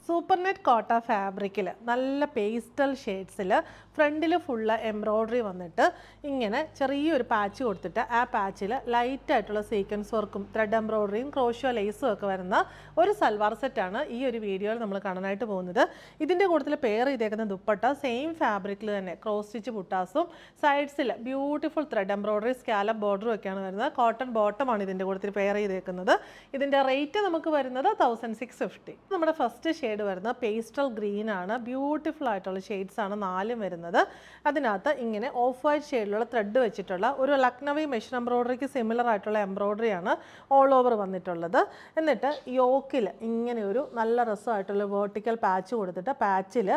Supernet കോട്ട ഫാബ്രിക്കിൽ നല്ല പേസ്റ്റൽ ഷെയ്ഡ്സിൽ ഫ്രണ്ടിൽ ഫുള്ള് എംബ്രോയ്ഡറി വന്നിട്ട് ഇങ്ങനെ ചെറിയൊരു പാച്ച് കൊടുത്തിട്ട് ആ പാച്ചിൽ ലൈറ്റായിട്ടുള്ള സീക്വൻസ് വർക്കും ത്രെഡ് എംബ്രോയ്ഡറിയും ക്രോഷ്യോ ലേസും ഒക്കെ വരുന്ന ഒരു സൽവാർ സെറ്റാണ് ഈ ഒരു വീഡിയോയിൽ നമ്മൾ കാണാനായിട്ട് പോകുന്നത്. ഇതിൻ്റെ കൂടുതൽ പെയർ ചെയ്തേക്കുന്ന ദുപ്പട്ട സെയിം ഫാബ്രിക്കിൽ തന്നെ ക്രോസ് സ്റ്റിച്ച് ബുട്ടാസും സൈഡ്സിൽ ബ്യൂട്ടിഫുൾ ത്രെഡ് എംബ്രോയ്ഡറി സ്കാലപ്പ് ബോർഡറും ഒക്കെയാണ് വരുന്നത്. കോട്ടൺ ബോട്ടമാണ് ഇതിൻ്റെ കൂടുതൽ പെയർ ചെയ്തേക്കുന്നത്. ഇതിൻ്റെ റേറ്റ് നമുക്ക് വരുന്നത് 1650. നമ്മുടെ ഫസ്റ്റ് ഷെയ്ഡ് വരുന്നത് പേസ്റ്റൽ ഗ്രീൻ ആണ്. ബ്യൂട്ടിഫുൾ ആയിട്ടുള്ള ഷെയ്ഡ്സ് ആണ് 4 വരുന്നത്. അതിനകത്ത് ഇങ്ങനെ ഓഫ് വൈറ്റ് ഷെയ്ഡിലുള്ള ത്രെഡ് വെച്ചിട്ടുള്ള ഒരു ലക്നവി മെഷീൻ എംബ്രോയ്ഡറിക്ക് സിമിലർ ആയിട്ടുള്ള എംബ്രോയ്ഡറി ആണ് ഓൾ ഓവർ വന്നിട്ടുള്ളത്. എന്നിട്ട് യോക്കിൽ ഇങ്ങനെ ഒരു നല്ല രസമായിട്ടുള്ള വേർട്ടിക്കൽ പാച്ച് കൊടുത്തിട്ട് പാച്ചിൽ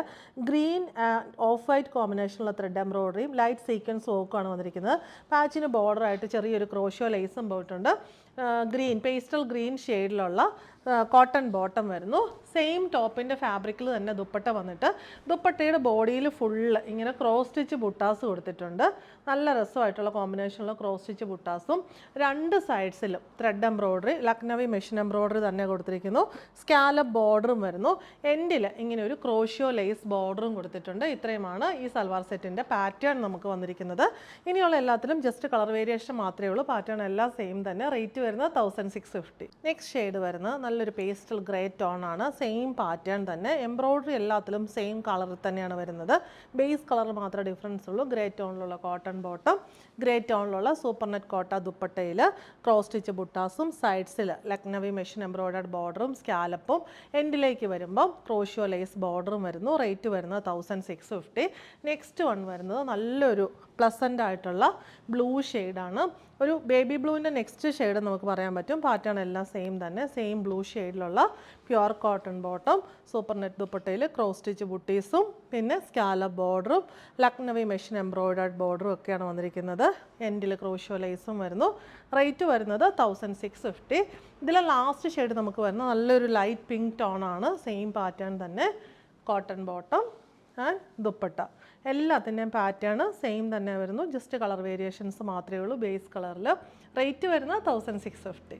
ഗ്രീൻ ഓഫ് വൈറ്റ് കോമ്പിനേഷനുള്ള ത്രെഡ് എംബ്രോയ്ഡറിയും ലൈറ്റ് സീക്വൻസ് വർക്കുമാണ് വന്നിരിക്കുന്നത്. പാച്ചിന് ബോർഡറായിട്ട് ചെറിയൊരു ക്രോഷ്യോ ലേസും പോയിട്ടുണ്ട്. ഗ്രീൻ പേസ്റ്റൽ ഗ്രീൻ ഷെയ്ഡിലുള്ള കോട്ടൺ ബോട്ടം വരുന്നു. സെയിം ടോപ്പിൻ്റെ ഫാബ്രിക്കിൽ തന്നെ ദുപ്പട്ട വന്നിട്ട് ദുപ്പട്ടയുടെ ബോഡിയിൽ ഫുള്ള് ഇങ്ങനെ ക്രോസ് സ്റ്റിച്ച് ബുട്ടാസ് കൊടുത്തിട്ടുണ്ട്. നല്ല രസമായിട്ടുള്ള കോമ്പിനേഷനുള്ള ക്രോസ് സ്റ്റിച്ച് ബുട്ടാസും രണ്ട് സൈഡ്സിലും thread embroidery Lucknowi machine embroidery തന്നെ കൊടുത്തിരിക്കുന്നു. സ്കാലപ്പ് ബോർഡറും വരുന്നു. എൻഡിൽ ഇങ്ങനെ ഒരു ക്രോഷ്യോ ലേസ് ബോർഡറും കൊടുത്തിട്ടുണ്ട്. ഇത്രയുമാണ് ഈ സൽവാർ സെറ്റിൻ്റെ പാറ്റേൺ നമുക്ക് വന്നിരിക്കുന്നത്. ഇനിയുള്ള എല്ലാത്തിലും ജസ്റ്റ് കളർ വേരിയേഷൻ മാത്രമേ ഉള്ളൂ. പാറ്റേൺ എല്ലാം സെയിം തന്നെ. റേറ്റ് വരുന്നത് 1650. നെക്സ്റ്റ് ഷെയ്ഡ് വരുന്നത് നല്ലൊരു പേസ്റ്റൽ ഗ്രേ ടോൺ ആണ്. സെയിം പാറ്റേൺ തന്നെ. എംബ്രോയ്ഡറി എല്ലാത്തിലും സെയിം കളറിൽ തന്നെയാണ് വരുന്നത്. ബേസ് കളർ മാത്രമേ ഡിഫറൻസ് ഉള്ളൂ. ഗ്രേ ടോണിലുള്ള കോട്ടൺ ബോട്ടം, ഗ്രേ ടോണിലുള്ള സൂപ്പർനെറ്റ് കോട്ട ദുപ്പട്ടയിൽ ക്രോസ് സ്റ്റിച്ച് ബുട്ടാസും സൈഡ്സിൽ ലക്നവി മെഷീൻ എംബ്രോയ്ഡർഡ് ബോർഡറും സ്കാലപ്പും എൻഡിലേക്ക് വരുമ്പം ക്രോഷ്യോ ലേസ് ബോർഡറും വരുന്നു. റേറ്റ് വരുന്നത് 1650. നെക്സ്റ്റ് വൺ വരുന്നത് നല്ലൊരു പ്ലസൻ്റ് ആയിട്ടുള്ള ബ്ലൂ ഷെയ്ഡാണ്. ഒരു ബേബി ബ്ലൂവിൻ്റെ നെക്സ്റ്റ് ഷെയ്ഡ് നമുക്ക് പറയാൻ പറ്റും. പാറ്റേൺ എല്ലാം സെയിം തന്നെ. സെയിം ബ്ലൂ ഷെയ്ഡിലുള്ള പ്യുവർ കോട്ടൺ ബോട്ടം, സൂപ്പർനെറ്റ് ദുപ്പട്ടയിൽ ക്രോസ് സ്റ്റിച്ച് ബുട്ടീസും പിന്നെ സ്കാലപ്പ് ബോർഡറും ലക്നവി മെഷീൻ എംബ്രോയ്ഡർഡ് ബോർഡറും ഒക്കെയാണ് വന്നിരിക്കുന്നത്. എൻഡിൽ ക്രോഷ്യോ ലേസും വരുന്നു. റേറ്റ് വരുന്നത് 1650. ഇതിലെ ലാസ്റ്റ് ഷെയ്ഡ് നമുക്ക് വരുന്നത് നല്ലൊരു ലൈറ്റ് പിങ്ക് ടോണാണ്. സെയിം പാറ്റേൺ തന്നെ. കോട്ടൺ ബോട്ടം ആൻഡ് ദുപ്പട്ട എല്ലാത്തിൻ്റെയും പാറ്റേൺ സെയിം തന്നെ വരുന്നു. ജസ്റ്റ് കളർ വേരിയേഷൻസ് മാത്രമേ ഉള്ളൂ ബേസ് കളറിൽ. റേറ്റ് വരുന്നത് 1650.